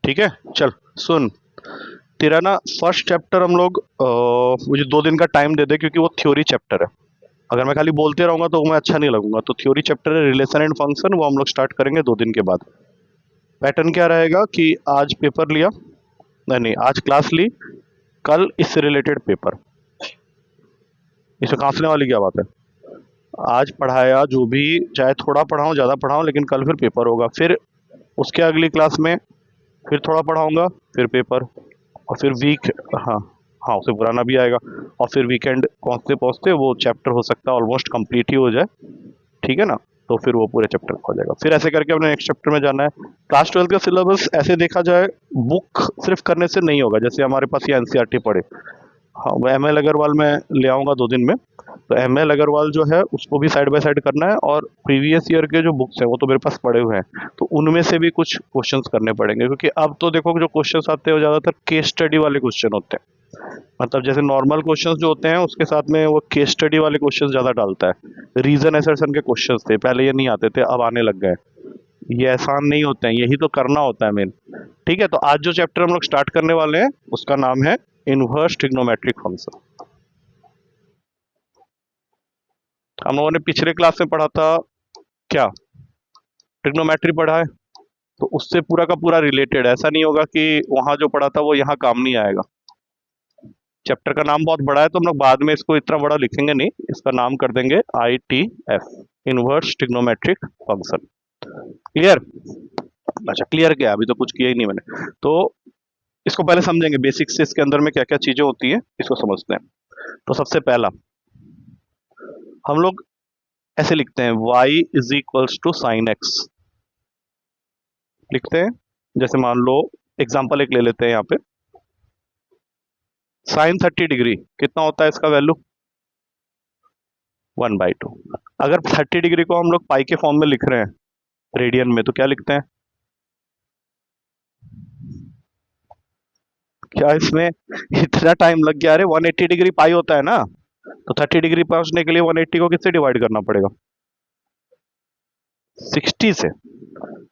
ठीक है, चल सुन। तेरा ना फर्स्ट चैप्टर हम लोग मुझे 2 दिन का टाइम दे दे, क्योंकि वो थ्योरी चैप्टर है। अगर मैं खाली बोलते रहूंगा तो मैं अच्छा नहीं लगूंगा। तो थ्योरी चैप्टर है रिलेशन एंड फंक्शन, वो हम लोग स्टार्ट करेंगे 2 दिन के बाद। पैटर्न क्या रहेगा कि आज पेपर लिया, नहीं नहीं, आज क्लास ली, कल इससे रिलेटेड पेपर। इसमें कांसने वाली क्या बात है? आज पढ़ाया जो भी, चाहे थोड़ा पढ़ाऊँ ज़्यादा पढ़ाऊँ, लेकिन कल फिर पेपर होगा। फिर उसके अगली क्लास में फिर थोड़ा पढ़ाऊंगा, फिर पेपर, और फिर वीक, हाँ हाँ, उससे पुराना भी आएगा। और फिर वीकेंड पहुँचते पहुँचते वो चैप्टर हो सकता है ऑलमोस्ट कंप्लीट ही हो जाए। ठीक है ना? तो फिर वो पूरे चैप्टर हो जाएगा। फिर ऐसे करके अपने नेक्स्ट चैप्टर में जाना है। क्लास 12 का सिलेबस ऐसे देखा जाए, बुक सिर्फ करने से नहीं होगा। जैसे हमारे पास ये एनसीईआरटी पढ़े, हाँ, वो एम एल अग्रवाल में ले आऊँगा 2 दिन में। तो एम एल अग्रवाल जो है उसको भी साइड बाय साइड करना है, और प्रीवियस ईयर के जो बुक्स हैं वो तो मेरे पास पड़े हुए हैं, तो उनमें से भी कुछ क्वेश्चंस करने पड़ेंगे। क्योंकि अब तो देखो जो क्वेश्चंस आते हैं वो ज़्यादातर केस स्टडी वाले क्वेश्चन होते हैं। मतलब जैसे नॉर्मल क्वेश्चंस जो होते हैं उसके साथ में वो केस स्टडी वाले क्वेश्चंस ज़्यादा डालता है। रीजन असर्शन के क्वेश्चंस थे पहले, ये नहीं आते थे, अब आने लग गए। ये आसान नहीं होते हैं, यही तो करना होता है मेन। ठीक है, तो आज जो चैप्टर हम लोग स्टार्ट करने वाले हैं उसका नाम है इनवर्स ट्रिग्नोमेट्रिक फंक्शन। हम लोगों ने पिछले क्लास में पढ़ा था क्या? ट्रिग्नोमेट्री पढ़ा है, तो उससे पूरा का पूरा रिलेटेड। ऐसा नहीं होगा कि वहां जो पढ़ा था वो यहाँ काम नहीं आएगा। चैप्टर का नाम बहुत बड़ा है, तो हम लोग बाद में इसको इतना बड़ा लिखेंगे नहीं, इसका नाम कर देंगे ITF, inverse trigonometric function. Clear? अच्छा, क्लियर क्या, अभी तो कुछ किया ही नहीं मैंने। तो इसको पहले समझेंगे, बेसिक्स से इसके अंदर में क्या क्या चीजें होती हैं इसको समझते हैं। तो सबसे पहला हम लोग ऐसे लिखते हैं, y is equals to sine x. लिखते हैं, जैसे मान लो एग्जांपल एक ले लेते हैं यहाँ पे। साइन 30 डिग्री कितना होता है इसका वैल्यू? 1/2। अगर 30 डिग्री को हम लोग पाई के फॉर्म में लिख रहे हैं रेडियन में, तो क्या लिखते हैं? क्या इसमें इतना टाइम लग गया? अरे 180 डिग्री पाई होता है ना, तो 30 डिग्री पहुंचने के लिए 180 को किससे डिवाइड करना पड़ेगा? 60 से।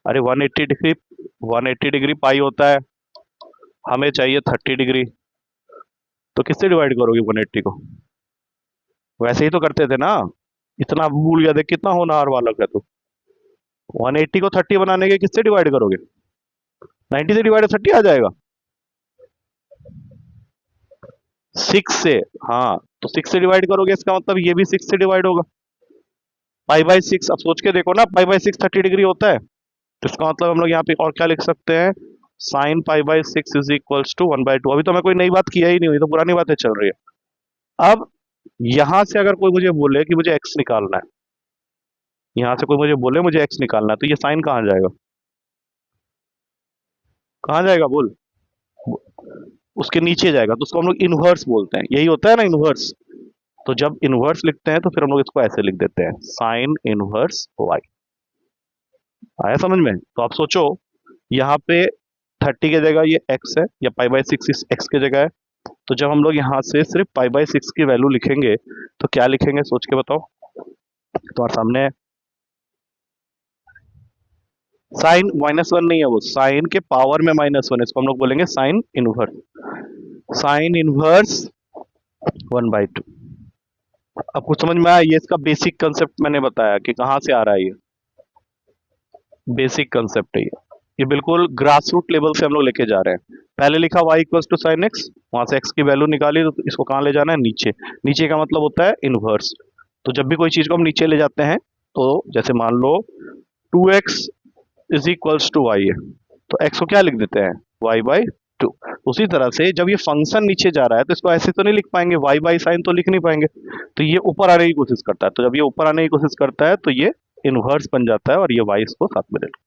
अरे 180 डिग्री पाई होता है, हमें चाहिए 30 डिग्री, तो किससे डिवाइड करोगे 180 को? वैसे ही तो करते थे ना। इतना भूल गया, देख कितना होनहार वाला है तू। 180 को 30 बनाने के किससे डिवाइड करोगे? 90 से डिवाइड 30 आ जाएगा। 6 से। हाँ, तो 6 से डिवाइड करोगे, इसका मतलब ये भी 6 से डिवाइड होगा। पाई/6, अब सोच के देखो ना, पाई/6 30 डिग्री होता है, तो इसका मतलब हम लोग यहाँ पे और क्या लिख सकते हैं? साइन पाई/6 इज इक्वल्स टू 1/2। अभी तो मैं कोई नई बात किया ही नहीं हुई, तो पुरानी बातें चल रही है। अब यहां से अगर कोई मुझे बोले कि मुझे एक्स निकालना है, यहां से कोई मुझे बोले मुझे एक्स निकालना है, तो ये साइन कहाँ जाएगा? कहाँ जाएगा बोल? उसके नीचे जाएगा, तो उसको हम लोग इनवर्स बोलते हैं। यही होता है ना इनवर्स। तो जब इनवर्स लिखते हैं तो फिर हम लोग इसको ऐसे लिख देते हैं, साइन इनवर्स वाई। आया समझ में? तो आप सोचो, यहाँ पे 30 की जगह ये एक्स है, या पाई/6 इस एक्स की जगह है। तो जब हम लोग यहाँ से सिर्फ पाई/6 की वैल्यू लिखेंगे तो क्या लिखेंगे, सोच के बताओ। तुम्हारे सामने है, साइन -1 नहीं है, वो साइन के पावर में -1, इसको हम लोग बोलेंगे साइन इनवर्स। Sign inverse 1/2। अब कुछ समझ में आया? ये इसका बेसिक कंसेप्ट मैंने बताया कि कहाँ से आ रहा है। ये बेसिक कंसेप्ट है ये बिल्कुल ग्रास रूट लेवल से हम लोग लेके जा रहे हैं। पहले लिखा y equals to sine x, वहां से x की वैल्यू निकाली, तो इसको कहाँ ले जाना है? नीचे। नीचे का मतलब होता है इनवर्स। तो जब भी कोई चीज को हम नीचे ले जाते हैं, तो जैसे मान लो 2x is equals to y है, तो x को क्या लिख देते हैं? y/2। उसी तरह से जब ये फंक्शन नीचे जा रहा है तो इसको ऐसे तो नहीं लिख पाएंगे, y बाई साइन तो लिख नहीं पाएंगे, तो ये ऊपर आने की कोशिश करता है। तो जब ये ऊपर आने की कोशिश करता है तो ये इनवर्स बन जाता है, और ये y इसको साथ में ले लो।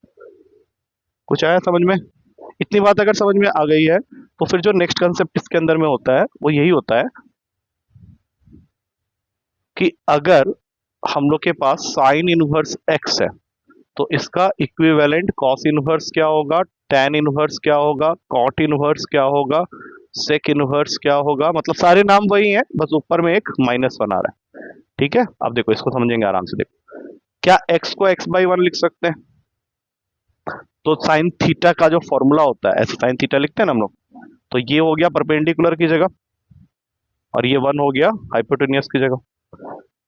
कुछ आया समझ में? इतनी बात अगर समझ में आ गई है, तो फिर जो नेक्स्ट कंसेप्ट इसके अंदर में होता है वो यही होता है कि अगर हम लोग के पास साइन इनवर्स x है, तो इसका इक्विवेलेंट कॉस इनवर्स क्या होगा, tan इनवर्स क्या होगा, कॉट इनवर्स क्या होगा, सेक इनवर्स क्या होगा। मतलब सारे नाम वही हैं, बस ऊपर में एक -1 आ रहा है। ठीक है, अब देखो इसको समझेंगे आराम से। देखो, क्या x को x/1 लिख सकते हैं? तो साइन थीटा का जो फॉर्मूला होता है, ऐसे साइन थीटा लिखते हैं ना हम लोग, तो ये हो गया परपेंडिकुलर की जगह और ये 1 हो गया हाइपोटेनियस की जगह।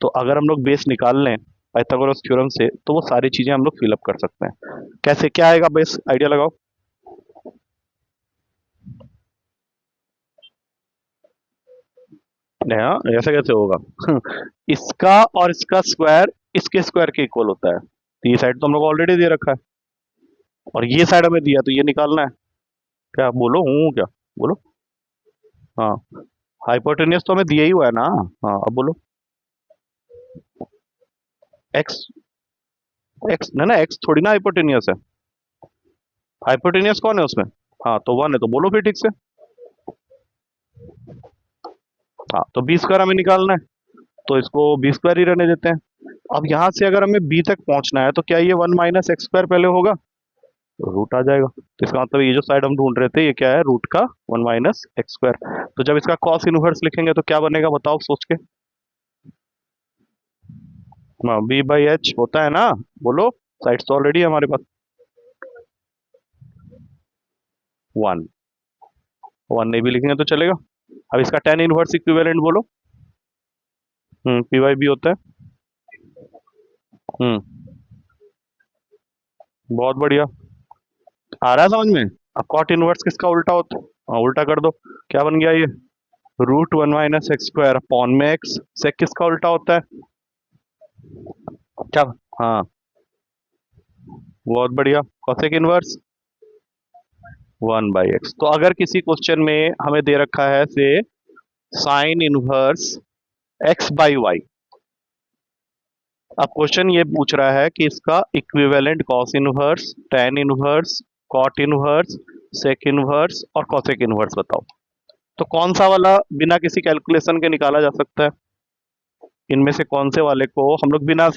तो अगर हम लोग बेस निकाल लें पाइथागोरस थ्योरम से तो वो सारी चीजें हम लोग फिलअप कर सकते हैं। कैसे, क्या आएगा बेस, आइडिया लगाओ। नहीं, हाँ, ऐसा कैसे होगा इसका और इसका स्क्वायर इसके स्क्वायर के इक्वल होता है, तो ये साइड तो हम लोग ऑलरेडी दे रखा है और ये साइड हमें दिया, तो ये निकालना है। क्या बोलो, हूँ क्या, बोलो। हाँ, हाइपोटेनियस तो हमें दिया ही हुआ है ना। हाँ, अब बोलो। एक्स, एक्स ना ना, एक्स थोड़ी ना हाइपोटेनियस है। हाइपोटेनियस कौन है उसमें? हाँ, तो 1 है, तो बोलो फिर ठीक से। हाँ, तो बी स्क्वायर हमें निकालना है, तो इसको बी स्क्वायर ही रहने देते हैं। अब यहाँ से अगर हमें बी तक पहुंचना है तो क्या ये 1 माइनस एक्स स्क्वायर पहले होगा, तो रूट आ जाएगा। तो इसका मतलब ये जो साइड हम ढूंढ रहे थे ये क्या है, रूट का 1 माइनस एक्स स्क्वायर। तो जब इसका कॉस इनवर्स लिखेंगे तो क्या बनेगा, बताओ सोच के। बी बाई एच होता है ना, बोलो। साइड्स तो ऑलरेडी है हमारे पास। 1, 1 नहीं भी लिखेंगे तो चलेगा। अब इसका टेन इनवर्स इक्विवेलेंट बोलो। पी वाई बी होता है। हम्म, बहुत बढ़िया, आ रहा है समझ में। अब कॉट इनवर्स किसका उल्टा होता है, उल्टा कर दो। क्या बन गया ये, root 1 minus x square upon में एक्स। सेक किसका उल्टा होता है, क्या। हाँ, बहुत बढ़िया, कॉसेक इनवर्स 1 बाई एक्स। तो अगर किसी क्वेश्चन में हमें दे रखा है से sine inverse x by y, अब क्वेश्चन ये पूछ रहा है कि इसका equivalent cos inverse, tan inverse, cot inverse, sec inverse और कॉसेक इनवर्स बताओ। तो कौन सा वाला बिना किसी कैलकुलेशन के निकाला जा सकता है, इनमें से कौन से वाले को हम लोग बिना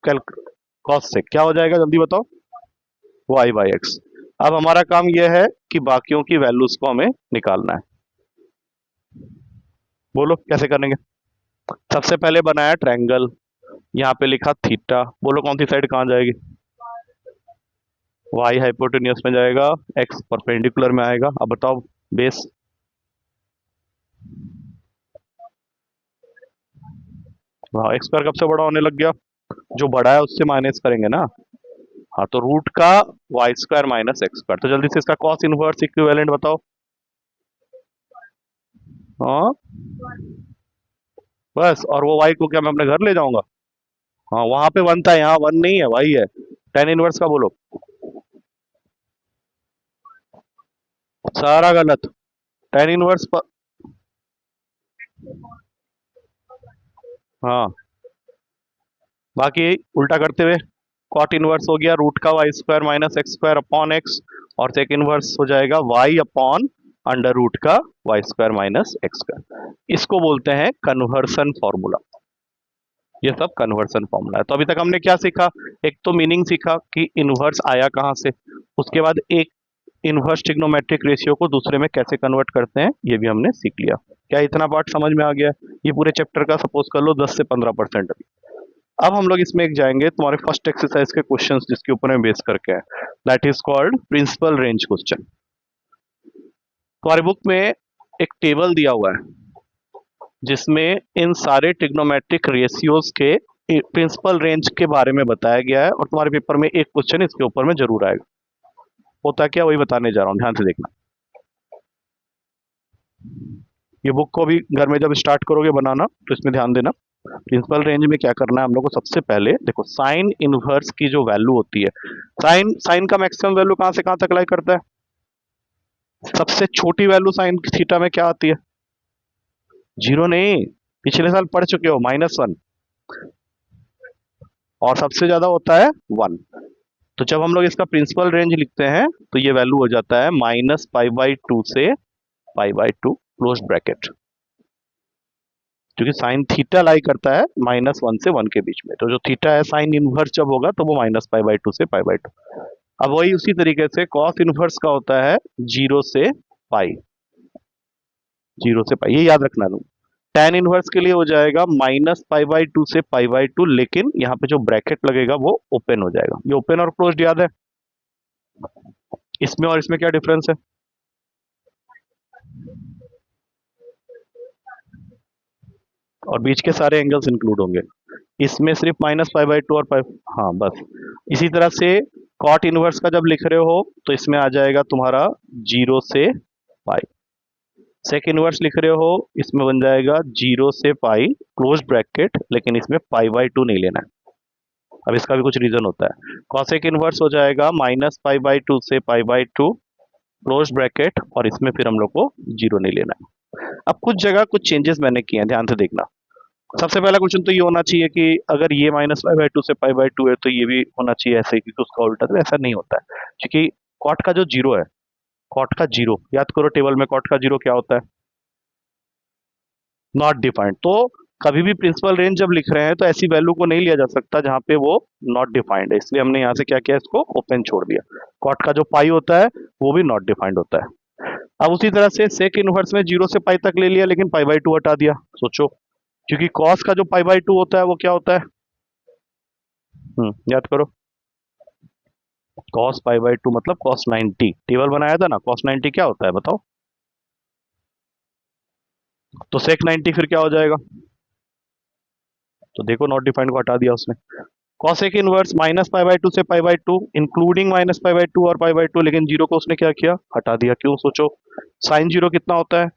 कॉस से, क्या हो जाएगा जल्दी बताओ, वाई बाई एक्स। अब हमारा काम यह है कि बाकियों की वैल्यूज को हमें निकालना है। बोलो कैसे करेंगे। सबसे पहले बनाया ट्रायंगल, यहाँ पे लिखा थीटा, बोलो कौन सी साइड कहाँ जाएगी, वाई हाइपोटेनियस में जाएगा, एक्स परपेंडिकुलर में आएगा। अब बताओ बेस। हाँ, एक्स स्क्वायर कब से बड़ा होने लग गया, जो बड़ा है उससे माइनस करेंगे ना। हाँ, तो रूट का y square minus x square. तो जल्दी से इसका कॉस इनवर्स इक्विवेलेंट बताओ। हाँ, बस, और वो वाई को क्या मैं अपने घर ले जाऊंगा। हाँ, वहां पे वन था, यहाँ वन नहीं है, वाई है। टेन इनवर्स का बोलो। सारा गलत। टेन इनवर्स पर, हाँ, बाकी उल्टा करते हुए कॉट इनवर्स हो गया रूट का y square minus x square upon x, और सेक इनवर्स हो जाएगा वाई अपॉन अंडर रूट का y square minus x square. इसको बोलते हैं कन्वर्सन फॉर्मूला। ये सब कन्वर्सन फॉर्मूला है। तो अभी तक हमने क्या सीखा, एक तो मीनिंग सीखा कि इनवर्स आया कहाँ से, उसके बाद एक इनवर्स ट्रिग्नोमेट्रिक रेशियो को दूसरे में कैसे कन्वर्ट करते हैं ये भी हमने सीख लिया। क्या इतना पार्ट समझ में आ गया है? ये पूरे चैप्टर का सपोज कर लो 10 से 15%। अब हम लोग इसमें एक जाएंगे तुम्हारे फर्स्ट एक्सरसाइज के क्वेश्चंस जिसके ऊपर में बेस करके है, that is called principal range question. तुम्हारे बुक में एक टेबल दिया हुआ है जिसमें इन सारे ट्रिग्नोमेट्रिक रेशियोज के प्रिंसिपल रेंज के बारे में बताया गया है, और तुम्हारे पेपर में एक क्वेश्चन इसके ऊपर में जरूर आएगा। होता क्या वही बताने जा रहा हूँ, ध्यान से देखना। ये बुक को भी घर में जब स्टार्ट करोगे बनाना तो इसमें ध्यान देना। प्रिंसिपल रेंज में क्या करना है हम लोग को, सबसे पहले देखो साइन इनवर्स की जो वैल्यू होती है, साइन साइन का मैक्सिमम वैल्यू कहां से कहां तक लाई करता है, सबसे छोटी वैल्यू साइन थीटा में क्या आती है, जीरो नहीं, पिछले साल पढ़ चुके हो, -1। और सबसे ज्यादा होता है 1। तो जब हम लोग इसका प्रिंसिपल रेंज लिखते हैं तो ये वैल्यू हो जाता है -π/2 से π/2 क्लोज ब्रैकेट, क्योंकि साइन थीटा लाई करता है -1 से 1 के बीच में। तो जो थीटा है साइन इनवर्स जब होगा तो वो -π/2 से π/2। अब वही उसी तरीके से कॉस इनवर्स का होता है 0 से पाई, 0 से पाई, ये याद रखना तुम। tan इनवर्स के लिए हो जाएगा -π/2 से π/2, लेकिन यहाँ पे जो ब्रैकेट लगेगा वो ओपन हो जाएगा। ये ओपन और क्लोज्ड याद है। इसमें और इसमें क्या डिफरेंस है? और बीच के सारे एंगल्स इंक्लूड होंगे। इसमें सिर्फ माइनस पाई बाई टू और पाई, हाँ बस। इसी तरह से कॉट इनवर्स का जब लिख रहे हो तो इसमें आ जाएगा तुम्हारा 0 से पाई। सेक इनवर्स लिख रहे हो इसमें बन जाएगा 0 से पाई क्लोज ब्रैकेट, लेकिन इसमें पाई बाई टू नहीं लेना है। अब इसका भी कुछ रीजन होता है। कॉसेक इनवर्स हो जाएगा माइनस पाई बाई टू से pi by to close bracket, और इसमें फिर हम लोग को जीरो नहीं लेना है। अब कुछ जगह कुछ चेंजेस मैंने किए हैं, ध्यान से देखना। सबसे पहला क्वेश्चन तो ये होना चाहिए कि अगर ये माइनस पाई बाई टू से पाई बाई टू है तो ये भी होना चाहिए ऐसे, क्योंकि उसका उल्टा, तो ऐसा नहीं होता है। क्योंकि कॉट का जो जीरो है, कॉट का जीरो याद करो, टेबल में कॉट का जीरो क्या होता है? Not defined. तो कभी भी प्रिंसिपल रेंज जब लिख रहे हैं तो ऐसी वैल्यू को नहीं लिया जा सकता जहां पे वो नॉट डिफाइंड है, इसलिए हमने यहाँ से क्या किया, इसको ओपन छोड़ दिया। कॉट का जो पाई होता है वो भी नॉट डिफाइंड होता है। अब उसी तरह से सेक इनवर्स में 0 से पाई तक ले लिया, लेकिन पाई बाई टू हटा दिया। सोचो, क्योंकि कॉस का जो पाई बाई टू होता है वो क्या होता है? याद करो, कॉस पाई बाई टू मतलब कॉस 90। टेबल बनाया था ना, कॉस 90 क्या होता है बताओ? तो सेक 90 फिर क्या हो जाएगा? तो देखो, नॉट डिफाइंड को हटा दिया उसने। Cosec inverse minus pi by two से pi by two including minus pi by two और पाई बाई टू, लेकिन जीरो को उसने क्या किया, हटा दिया। क्यों? सोचो, साइन जीरो कितना होता है?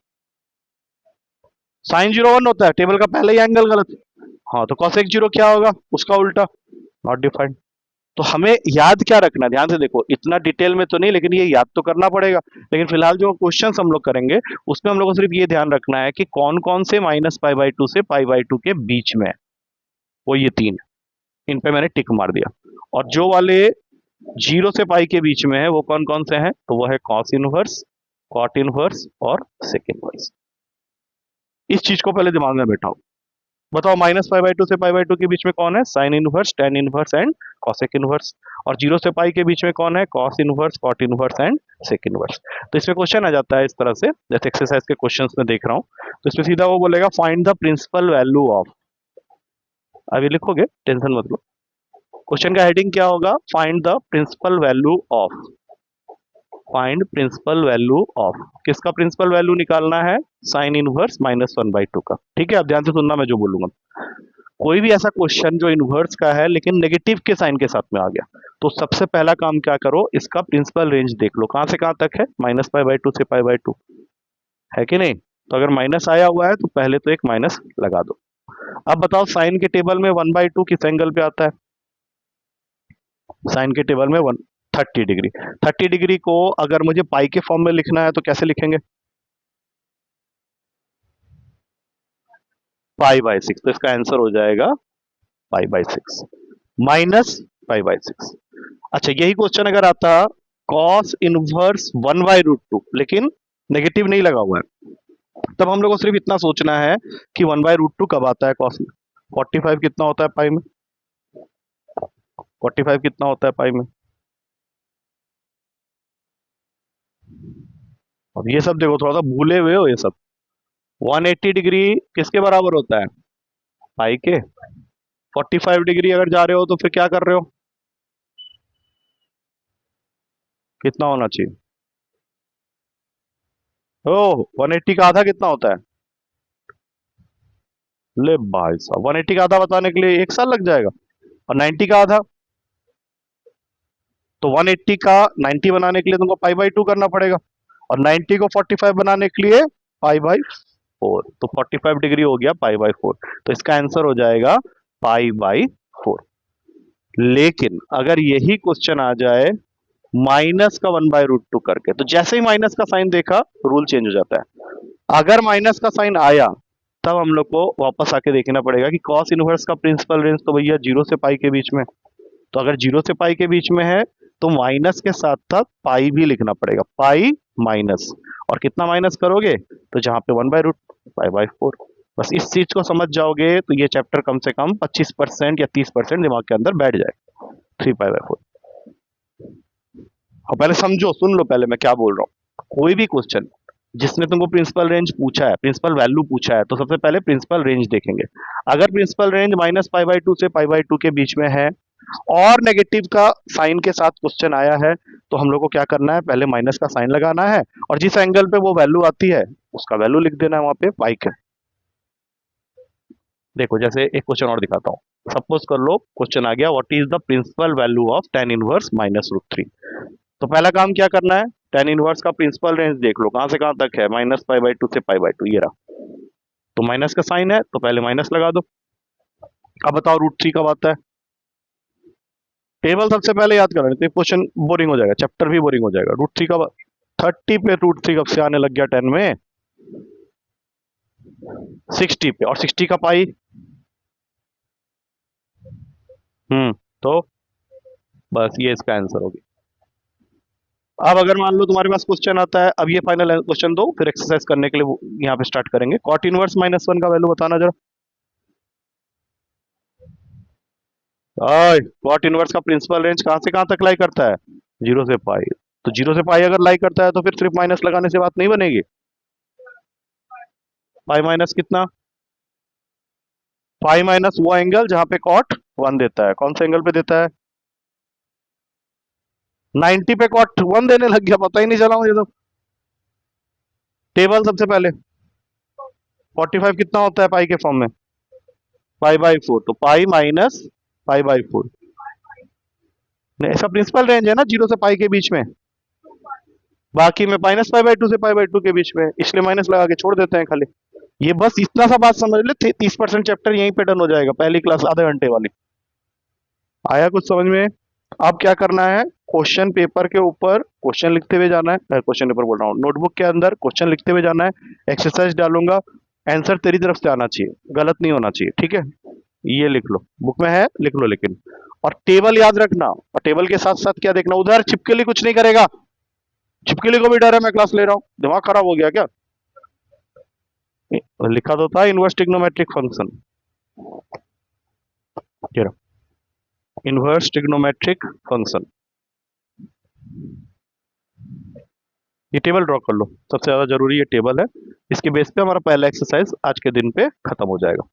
साइन जीरो 1 होता है, टेबल का पहला ही एंगल गलत। हाँ, तो कॉसेक जीरो क्या होगा, उसका उल्टा, नॉट डिफाइंड। तो हमें याद क्या रखना है, ध्यान से देखो, इतना डिटेल में तो नहीं, लेकिन ये याद तो करना पड़ेगा। लेकिन फिलहाल जो क्वेश्चन हम लोग करेंगे उसमें हम लोग को सिर्फ ये ध्यान रखना है कि कौन कौन से माइनस पाई बाई टू से पाई बाई टू के बीच में है। वो ये तीन, इन पे मैंने टिक मार दिया। और जो वाले 0 से पाई के बीच में है वो कौन कौन से हैं? तो वो है कॉस इनवर्स, कॉट इनवर्स और सेक इनवर्स। इस चीज को पहले दिमाग में बैठाओ। बताओ, माइनस पाई बाई टू से पाई बाई टू के बीच में कौन है? Sine inverse, tan inverse and cosec inverse. और 0 से पाई के बीच में कौन है? Cos inverse, cot inverse and sec inverse. तो इसमें क्वेश्चन आ जाता है इस तरह से, जैसे एक्सरसाइज के क्वेश्चंस में देख रहा हूँ। तो इसमें सीधा वो बोलेगा find the principal value of. अभी लिखोगे, टेंशन मत लो। क्वेश्चन का हेडिंग क्या होगा? Find the principal value of. Find principal value of, किसका प्रिंसिपल वैल्यू निकालना है? Sine inverse minus one by two का। ठीक है, अब ध्यान से सुनना मैं जो बोलूंगा। कोई भी ऐसा क्वेश्चन जो इनवर्स का है लेकिन नेगेटिव के साइन के साथ में आ गया, तो सबसे पहला काम क्या करो, इसका प्रिंसिपल रेंज देख लो, कहां से कहां तक है? माइनस पाई बाई टू से पाई बाई टू, है कि नहीं? तो अगर माइनस आया हुआ है तो पहले तो एक माइनस लगा दो। अब बताओ, साइन के टेबल में 1/2 किस एंगल पे आता है? साइन के टेबल में 30 डिग्री। 30 डिग्री को अगर मुझे पाई के फॉर्म में लिखना है तो कैसे लिखेंगे? Pi by six. तो इसका आंसर हो जाएगा pi by six minus pi by six. अच्छा, यही क्वेश्चन अगर आता कॉस इनवर्स 1/√2, लेकिन नेगेटिव नहीं लगा हुआ है, तब हम लोग को सिर्फ इतना सोचना है कि 1/√2 कब आता है कॉस में? 45 कितना होता है पाई में? 45 कितना होता है पाई में? अब ये सब देखो, थोड़ा सा भूले हुए हो ये सब। 180 डिग्री किसके बराबर होता है? पाई के। 45 डिग्री अगर जा रहे हो तो फिर क्या कर रहे हो? कितना होना चाहिए? ओ, 180 का आधा कितना होता है? ले भाई साहब, 180 का आधा बताने के लिए 1 साल लग जाएगा। और 90 का आधा? तो 180 का 90 बनाने के लिए तुमको पाई बाई टू करना पड़ेगा, और 90 को 45 बनाने के लिए पाई बाई फोर। तो 45 डिग्री हो गया पाई बाई फोर। तो इसका आंसर हो जाएगा पाई बाई फोर। लेकिन अगर यही क्वेश्चन आ जाए माइनस का 1/√2 करके, तो जैसे ही माइनस का साइन देखा रूल चेंज हो जाता है। अगर माइनस का साइन आया तब हम लोग को वापस आके देखना पड़ेगा कि कॉस इनवर्स का प्रिंसिपल रेंज तो भैया 0 से पाई के बीच में। तो अगर 0 से पाई के बीच में है तो माइनस के साथ साथ पाई भी लिखना पड़ेगा, पाई माइनस। और कितना माइनस करोगे? तो जहां पे 1/√, पाई बाई फोर। बस इस चीज को समझ जाओगे तो ये चैप्टर कम से कम 25% या 30% दिमाग के अंदर बैठ जाएगा। 3 पाई बाई फोर। और पहले समझो, सुन लो पहले मैं क्या बोल रहा हूँ। कोई भी क्वेश्चन जिसने तुमको प्रिंसिपल रेंज पूछा है, प्रिंसिपल वैल्यू पूछा है, तो सबसे पहले प्रिंसिपल रेंज देखेंगे। अगर principal range minus pi by two से पाई बाई टू के बीच में है और नेगेटिव का साइन के साथ क्वेश्चन आया है तो हम लोग को क्या करना है, पहले माइनस का साइन लगाना है और जिस एंगल पे वो वैल्यू आती है उसका वैल्यू लिख देना है वहां पे पाई के। देखो जैसे एक क्वेश्चन और दिखाता हूँ। सपोज कर लो क्वेश्चन आ गया, what is the principal value of tan inverse -√3। तो पहला काम क्या करना है, tan इनवर्स का प्रिंसिपल रेंज देख लो कहां से कहां तक है, -π/2 से π/2, ये रहा। तो माइनस का साइन है तो पहले माइनस लगा दो। अब बताओ √3 कब आता है। टेबल सबसे पहले याद करना, नहीं तो क्वेश्चन बोरिंग हो जाएगा, चैप्टर भी बोरिंग हो जाएगा। √3 कब, 30 पे √3 कब से आने लग गया 10 में, 60 पे, और 60 का पाई। तो बस ये इसका आंसर होगी। अब अगर मान लो तुम्हारे पास क्वेश्चन आता है, अब ये फाइनल क्वेश्चन दो फिर एक्सरसाइज करने के लिए यहाँ पे स्टार्ट करेंगे। कॉट इनवर्स -1 का वैल्यू बताना जरा। कॉट इनवर्स का प्रिंसिपल रेंज कहां से कहां तक लाई करता है, 0 से पाई। तो 0 से पाई अगर लाई करता है तो फिर सिर्फ माइनस लगाने से बात नहीं बनेगी। पाई माइनस कितना, पाई माइनस वो एंगल जहां पे कॉट 1 देता है। कौन से एंगल पे देता है, 90 पे कॉट 1 देने लग गया, पता ही नहीं चला मुझे तो। टेबल सबसे पहले 45 कितना होता है पाई के फॉर्म में, π/4, तो पाई माइनस π/4। ऐसा प्रिंसिपल रेंज है ना 0 से पाई के बीच में, बाकी में -π/2 से π/2 के बीच में, इसलिए माइनस लगा के छोड़ देते हैं खाली। ये बस इतना सा बात समझ ले, 30% चैप्टर यहीं पे डन हो जाएगा, पहली क्लास आधे घंटे वाली। आया कुछ समझ में। अब क्या करना है, क्वेश्चन पेपर के ऊपर क्वेश्चन लिखते हुए जाना है, क्वेश्चन पेपर बोल रहा हूँ, नोटबुक के अंदर क्वेश्चन लिखते हुए जाना है। एक्सरसाइज डालूंगा, आंसर तेरी तरफ से आना चाहिए, गलत नहीं होना चाहिए, ठीक है। ये लिख लो, बुक में है लिख लो लेकिन। और टेबल याद रखना, और टेबल के साथ साथ क्या देखना, उधर छिपकली कुछ नहीं करेगा, छिपकली को भी डर है मैं क्लास ले रहा हूँ, दिमाग खराब हो गया क्या। लिखा तो था inverse trigonometric function, inverse trigonometric function. ये टेबल ड्रॉ कर लो, सबसे ज्यादा जरूरी ये टेबल है। इसके बेस पे हमारा पहला एक्सरसाइज आज के दिन पे खत्म हो जाएगा।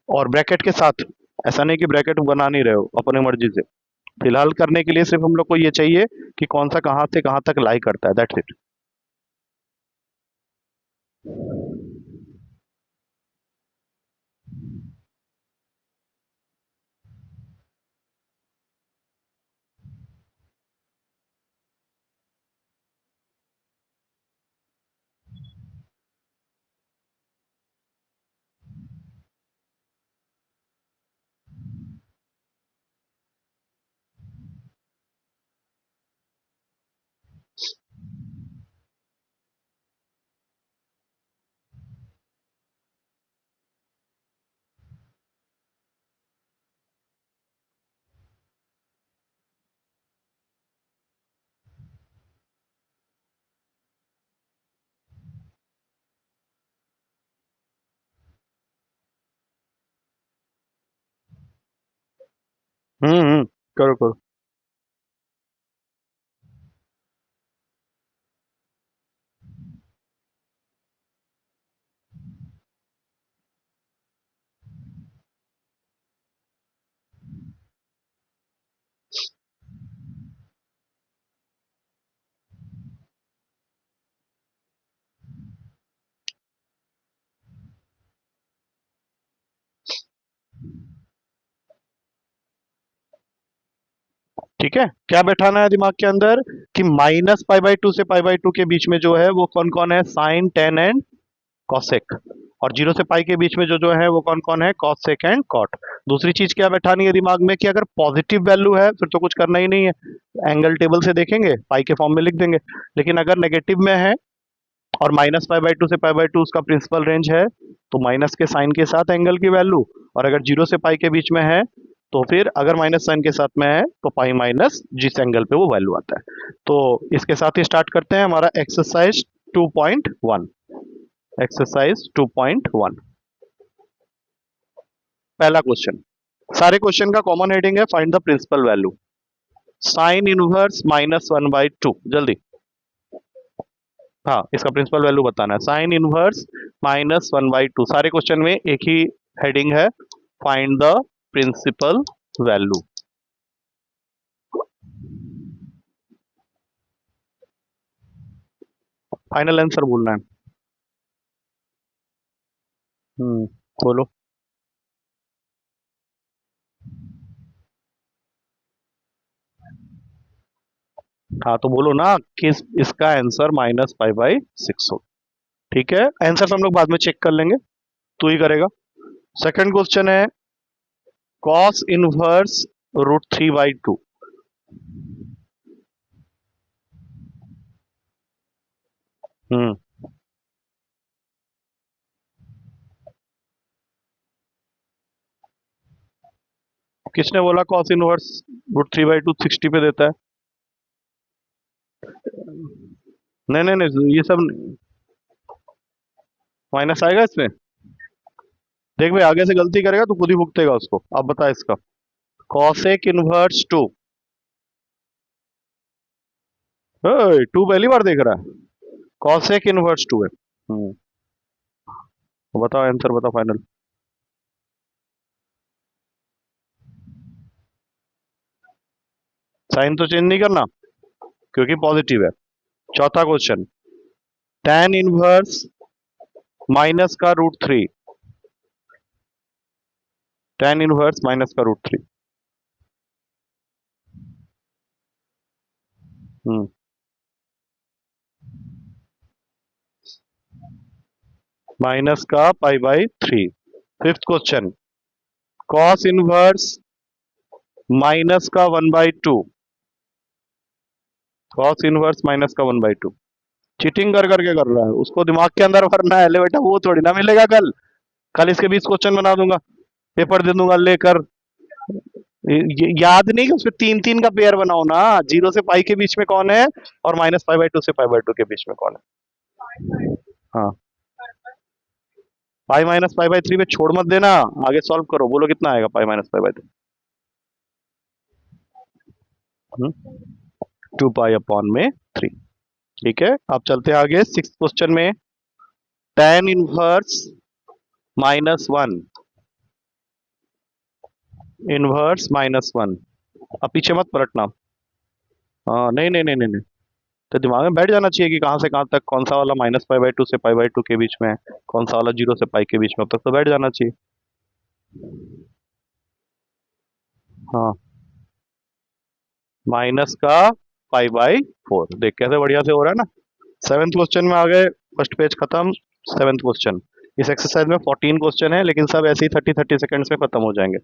और ब्रैकेट के साथ, ऐसा नहीं कि ब्रैकेट बना नहीं रहे हो अपने मर्जी से, फिलहाल करने के लिए सिर्फ हम लोग को ये चाहिए कि कौन सा कहां से कहां तक लाई करता है, दैट्स इट। करो करो। ठीक है, क्या बैठाना है दिमाग के अंदर कि -π/2 से π/2 के बीच में जो है वो कौन कौन है, साइन, टेन एंड कॉसेक। और 0 से पाई के बीच में जो जो है वो कौन कौन है, कॉस, सेक एंड कॉट। दूसरी चीज क्या बैठानी है दिमाग में कि अगर पॉजिटिव वैल्यू है फिर तो कुछ करना ही नहीं है, एंगल टेबल से देखेंगे पाई के फॉर्म में लिख देंगे। लेकिन अगर नेगेटिव में है और -π/2 से π/2 उसका प्रिंसिपल रेंज है, तो माइनस के साइन के साथ एंगल की वैल्यू, और अगर 0 से पाई के बीच में है तो फिर अगर माइनस साइन के साथ में है तो पाई माइनस जिस एंगल पे वो वैल्यू आता है। तो इसके साथ ही स्टार्ट करते हैं हमारा एक्सरसाइज 2.1। एक्सरसाइज 2.1, पहला क्वेश्चन। सारे क्वेश्चन का कॉमन हेडिंग है find the principal value, sine inverse -1/2, जल्दी। हाँ, इसका प्रिंसिपल वैल्यू बताना है, साइन इनवर्स -1/2। सारे क्वेश्चन में एक ही हेडिंग है, find the principal value. Final answer बोलना है। बोलो। हाँ तो बोलो ना किस इसका आंसर -5/6 हो। ठीक है, आंसर हम लोग बाद में चेक कर लेंगे, तू ही करेगा। सेकंड क्वेश्चन है cos इनवर्स √3/2। हम्म किसने बोला cos इनवर्स √3/2 60 पे देता है? नहीं नहीं नहीं, ये सब माइनस आएगा इसमें। देख भाई, आगे से गलती करेगा तो खुद ही भुगतेगा उसको। अब बता इसका। cosec inverse 2। 2 पहली बार देख रहा है? cosec इनवर्स 2 है। तो बताओ आंसर, बताओ फाइनल। साइन तो चेंज नहीं करना क्योंकि पॉजिटिव है। चौथा क्वेश्चन, tan इनवर्स माइनस का √3। tan इनवर्स माइनस का √3। हम्म माइनस का π/3। Fifth question, cos inverse minus का 1/2। cos इनवर्स माइनस का 1/2। चीटिंग कर करके कर रहा है, उसको दिमाग के अंदर भरना है। ले बेटा, वो थोड़ी ना मिलेगा कल। कल इसके 20 क्वेश्चन बना दूंगा, पेपर दे दूंगा लेकर। याद नहीं कि उसमें 3-3 का पेयर बनाओ ना। 0 से पाई के बीच में कौन है, और -π/2 से π/2 के बीच में कौन है। हाँ, π-π/3 पे छोड़ मत देना। आगे सॉल्व करो, बोलो कितना आएगा π-π/3। 2π/3। ठीक है, अब चलते हैं आगे सिक्स क्वेश्चन में। tan inverse -1। इनवर्स -1। अब पीछे मत पलटना। हाँ, नहीं नहीं नहीं नहीं नहीं, तो दिमाग में बैठ जाना चाहिए कि कहाँ से कहाँ तक कौन सा वाला -π/2 से π/2 के बीच में है, कौन सा वाला 0 से पाई के बीच में। अब तक तो बैठ जाना चाहिए। हाँ, माइनस का π/4। देख कैसे बढ़िया से हो रहा है ना। सेवेंथ क्वेश्चन में आ गए। फर्स्ट पेज खत्म। Seventh question. इस एक्सरसाइज में 14 क्वेश्चन है, लेकिन सब ऐसे ही 30-30 सेकंड्स में खत्म हो जाएंगे।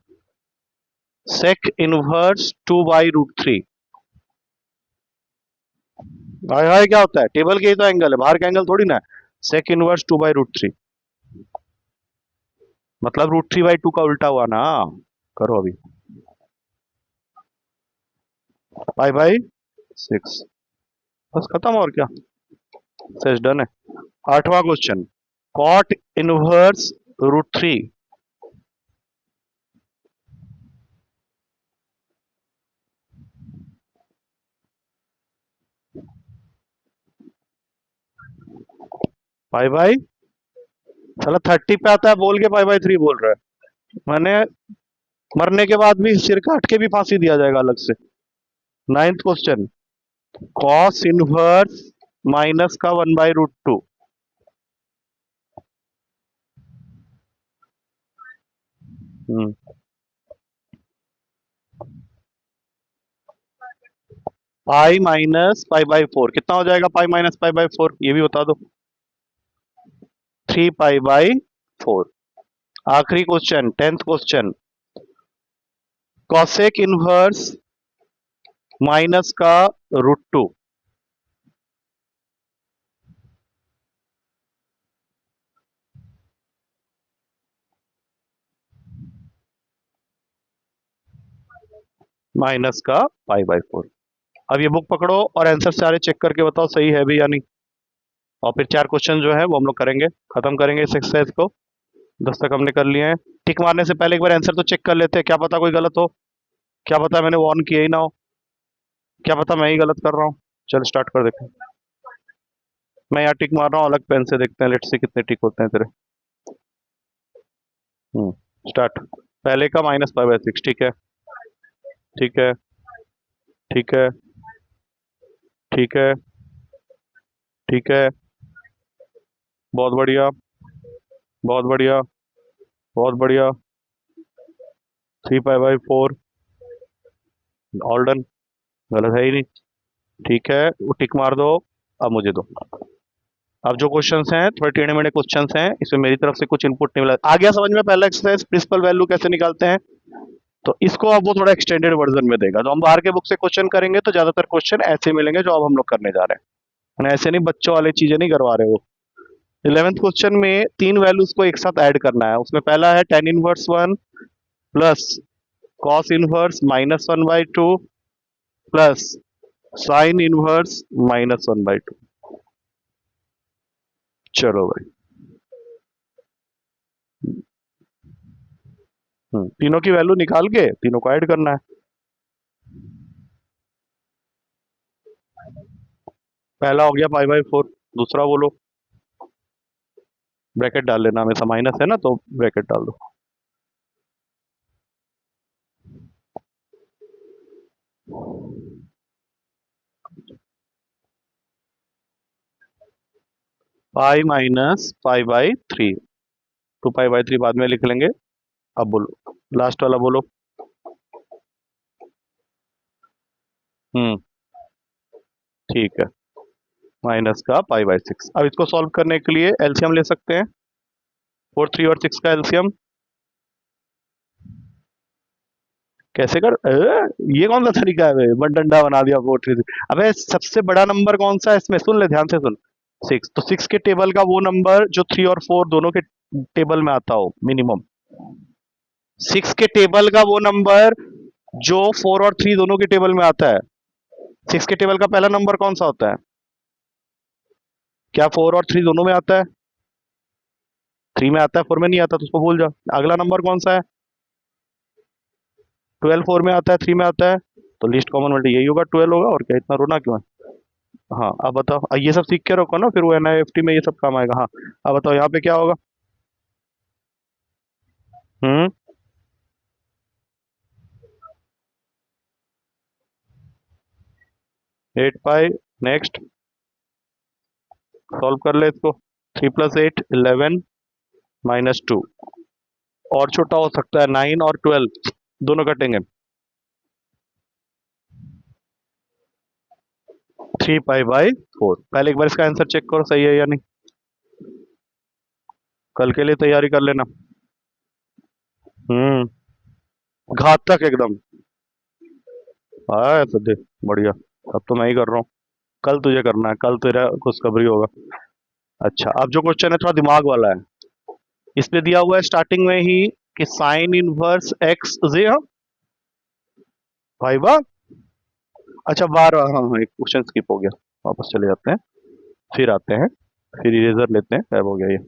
Sec inverse 2/√3। हाय हाय, क्या होता है? टेबल के ही तो एंगल है, बाहर का एंगल थोड़ी ना है। सेक इनवर्स 2/√3 मतलब √3/2 का उल्टा हुआ ना। करो अभी। π/6। बस खत्म, और क्या। सेज डन है। आठवां क्वेश्चन, कॉट इनवर्स √3। π/, साला 30 पे आता है बोल के π/3 बोल रहा है। मैंने मरने के बाद भी सिर काट के भी फांसी दिया जाएगा अलग से। Ninth question, cos inverse minus का 1/√2। पाई माइनस π/4 कितना हो जाएगा? पाई माइनस π/4 ये भी बता दो। 3π/4। आखिरी question, 10th question, cosec inverse minus का √2। माइनस का π/4। अब ये बुक पकड़ो और आंसर सारे चेक करके बताओ सही है भी या नहीं। और फिर 4 क्वेश्चन जो है वो हम लोग करेंगे, खत्म करेंगे इस एक्सरसाइज को। 10 तक हमने कर लिए हैं। टिक मारने से पहले एक बार आंसर तो चेक कर लेते हैं, क्या पता कोई गलत हो। क्या पता मैंने वार्न किया ही ना हो। क्या पता मैं ही गलत कर रहा हूँ। चल स्टार्ट कर देते हैं। मैं यहाँ टिक मार रहा हूँ अलग पेन से, देखते हैं लेट्स से कितने टिक होते हैं तेरे। स्टार्ट। पहले का -5/6, ठीक है, ठीक है, ठीक है, ठीक है, ठीक है, बहुत बढ़िया, बहुत बढ़िया, बहुत बढ़िया, 3π/4, ऑल डन। गलत है ही नहीं। ठीक है, वो टिक मार दो। अब मुझे दो। अब जो क्वेश्चंस हैं थोड़े टेढ़े मेढ़े क्वेश्चंस हैं, इसमें मेरी तरफ से कुछ इनपुट नहीं मिला। आ गया समझ में पहला एक्सरसाइज प्रिंसिपल वैल्यू कैसे निकालते हैं? तो इसको अब वो थोड़ा एक्सटेंडेड वर्जन में देगा। तो हम बाहर के बुक से क्वेश्चन करेंगे तो ज्यादातर क्वेश्चन ऐसे मिलेंगे जो अब हम लोग करने जा रहे हैं। ऐसे नहीं, बच्चों वाली चीजें नहीं करवा रहे वो। 11th क्वेश्चन में 3 वैल्यूज को एक साथ ऐड करना है। उसमें पहला है tan inverse 1 plus cos inverse -1/2 plus sin inverse -1/2। चलो भाई, तीनों की वैल्यू निकाल के तीनों को ऐड करना है। पहला हो गया π/4, दूसरा बोलो। ब्रैकेट डाल लेना, हमेशा माइनस है ना तो ब्रैकेट डाल दो। π-π/3, 2π/3 बाद में लिख लेंगे। अब बोलो लास्ट वाला बोलो। हम्म, ठीक है, माइनस का π/6। अब इसको सॉल्व करने के लिए एलसीएम ले सकते हैं। 4, 3 और 6 का एलसीएम कैसे कर ये कौन सा तरीका है भाई? बट डंडा बना दिया 4, 3। अबे सबसे बड़ा नंबर कौन सा है इसमें? सुन ले ध्यान से सुन। 6, तो 6 के टेबल का वो नंबर जो 3 और 4 दोनों के टेबल में आता हो मिनिमम। 6 के टेबल का वो नंबर जो 4 और 3 दोनों के टेबल में आता है। 6 के टेबल का पहला नंबर कौन सा होता है? क्या 4 और 3 दोनों में आता है? 3 में आता है, 4 में नहीं आता, तो उसको भूल जा। अगला नंबर कौन सा है? 12 4 में आता है, 3 में आता है, तो लीस्ट कॉमन मल्टी यही होगा, 12 होगा। और क्या, इतना रोना क्यों है? हाँ, अब बताओ। ये सब सीख के रखो ना, फिर वो एनआईएफटी में ये सब काम आएगा। हाँ, अब बताओ यहाँ पे क्या होगा? हम्म, 8π। नेक्स्ट सॉल्व कर ले इसको। 3 + 8 11 -2। और छोटा हो सकता है, 9 और 12 दोनों कटेंगे। 3π/4। पहले एक बार इसका आंसर चेक करो सही है या नहीं, कल के लिए तैयारी कर लेना। हम्म, घातक एकदम। हाँ तो दे, बढ़िया। अब तो मैं ही कर रहा हूँ, कल तुझे करना है, कल तेरा खुशखबरी होगा। अच्छा, अब जो क्वेश्चन है थोड़ा दिमाग वाला है। इसमें दिया हुआ है स्टार्टिंग में ही कि साइन इनवर्स एक्स जे। हाँ भाई वाह। अच्छा, 12। हाँ हाँ, एक क्वेश्चन स्किप हो गया, वापस चले जाते हैं, फिर आते हैं, फिर इरेजर लेते हैं। गायब हो गया ये।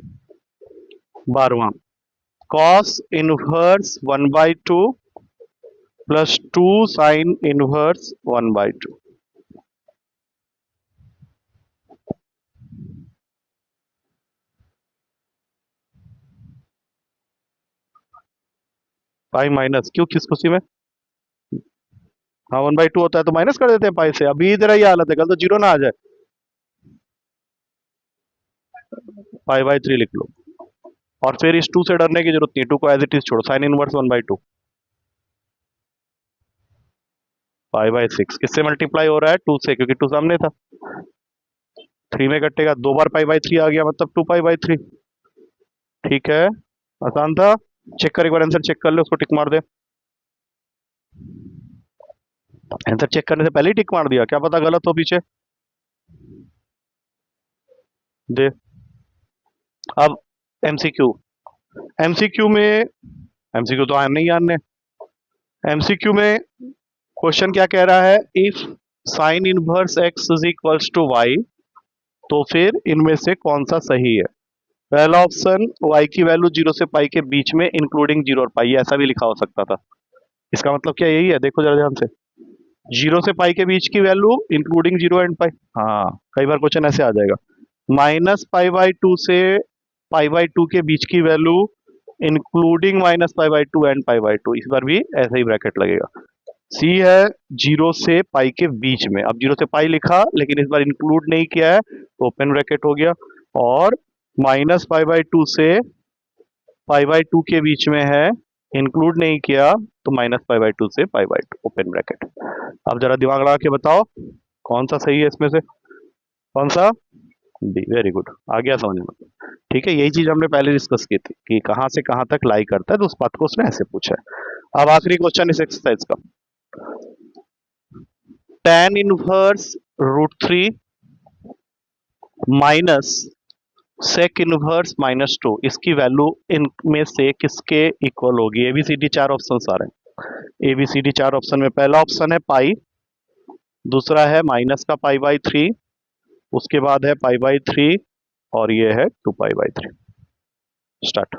12वां, cos inverse 1/2 plus 2 sine inverse 1/2। Pi minus क्यों, किस खुशी में? हाँ, 1/2 होता है तो माइनस कर देते हैं पाई से। अभी तेरा ये हालत है, कल तो जीरो ना आ जाए। π/3 लिख लो। और फिर इस 2 से डरने की जरूरत नहीं, 2 को एज इट इज छोड़ो। साइन इनवर्स 1/2 π/6 किससे मल्टीप्लाई हो रहा है? 2 से, क्योंकि 2 सामने था। 3 में कटेगा, 2 बार π/3 आ गया, मतलब 2π/3। ठीक है, आसान था। चेक कर, एक बार आंसर चेक कर ले, उसको टिक मार दे। आंसर चेक करने से पहले ही टिक मार दिया, क्या पता गलत हो पीछे। दे। अब एमसीक्यू। एमसीक्यू में, एमसीक्यू तो आने ही आने। एमसीक्यू में क्वेश्चन क्या कह रहा है? If sine inverse x is equals to y, तो फिर इनमें से कौन सा सही है? पहला ऑप्शन, y की वैल्यू 0 से पाई के बीच में इंक्लूडिंग 0 और पाई, ऐसा भी लिखा हो सकता था। इसका मतलब क्या यही है? देखो जरा ध्यान से, 0 से पाई के बीच की वैल्यू इंक्लूडिंग 0 एंड पाई। हाँ, कई बार क्वेश्चन ऐसे आ जाएगा। -π/2 से π/2 के बीच की value including minus pi by to and pi by to, इस बार भी ऐसा ही ब्रैकेट लगेगा। सी है 0 से पाई के बीच में, अब 0 से पाई लिखा लेकिन इस बार इंक्लूड नहीं किया है तो ओपन ब्रैकेट हो गया, और माइनस पाई बाई टू से पाई बाई टू के बीच में है, इंक्लूड नहीं किया तो माइनस पाई बाई टू से pi by to open bracket. अब जरा दिमाग लगा के बताओ कौन सा सही है इसमें से, कौन सा? बी, वेरी गुड, आ गया समझ में। ठीक है, यही चीज हमने पहले डिस्कस की थी कि कहां से कहां तक लाई करता है, तो उस बात को उसने ऐसे पूछा है। अब आखिरी क्वेश्चन इस एक्सरसाइज का, tan inverse root three minus sec inverse minus two, इसकी वैल्यू इनमें से किसके इक्वल होगी? एबीसीडी चार ऑप्शन आ रहे हैं, एबीसीडी चार ऑप्शन में पहला ऑप्शन है पाई, दूसरा है माइनस का पाई बाई थ्री, उसके बाद है पाई बाई थ्री, और ये है two pi by three. Start.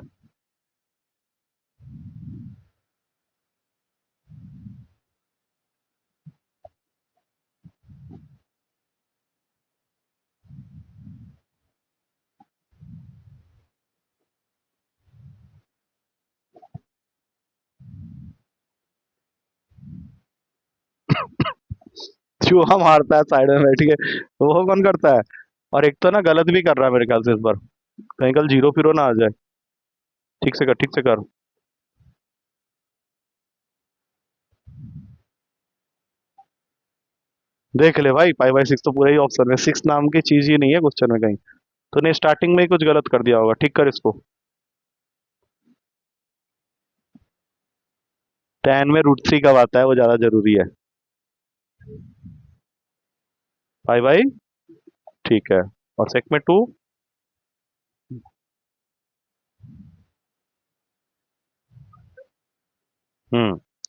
चूहा मारता है साइड में बैठ के, तो वो कौन करता है? और एक तो ना गलत भी कर रहा है मेरे ख्याल से इस बार, कहीं कल जीरो फिरो ना आ जाए। ठीक से कर, ठीक से कर। देख ले भाई, पाई बाई सिक्स तो पूरा ही ऑप्शन में, सिक्स नाम की चीज ही नहीं है क्वेश्चन में कहीं। तूने स्टार्टिंग में ही कुछ गलत कर दिया होगा, ठीक कर इसको। टेन में रूट थ्री कब आता है वो ज्यादा जरूरी है। पाई बाई, ठीक है, और सेक में टू।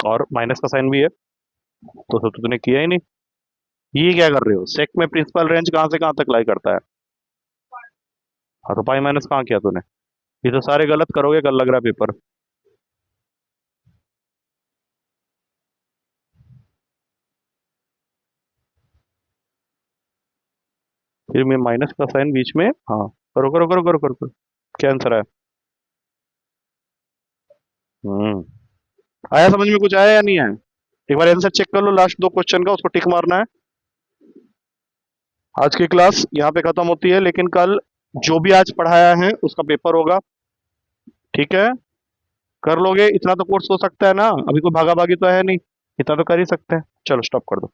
और माइनस का साइन भी है, तो सब तो तूने किया ही नहीं। ये क्या कर रहे हो, सेक में प्रिंसिपल रेंज कहाँ से कहाँ तक लाई करता है? हाँ, तो पाई माइनस कहाँ किया तूने? ये तो सारे गलत करोगे कल लग रहा है पेपर। फिर मैं माइनस का साइन बीच में, हाँ, करो करो करो करो करो करो। क्या आंसर है? हम्म आया समझ में, कुछ आया या नहीं आया? एक बार आंसर चेक कर लो लास्ट दो क्वेश्चन का, उसको टिक मारना है। आज की क्लास यहाँ पे खत्म होती है, लेकिन कल जो भी आज पढ़ाया है उसका पेपर होगा, ठीक है? कर लोगे इतना तो कोर्स हो सकता है ना, अभी कोई भागा भागी तो है नहीं, इतना तो कर ही सकते हैं। चलो स्टॉप कर दो।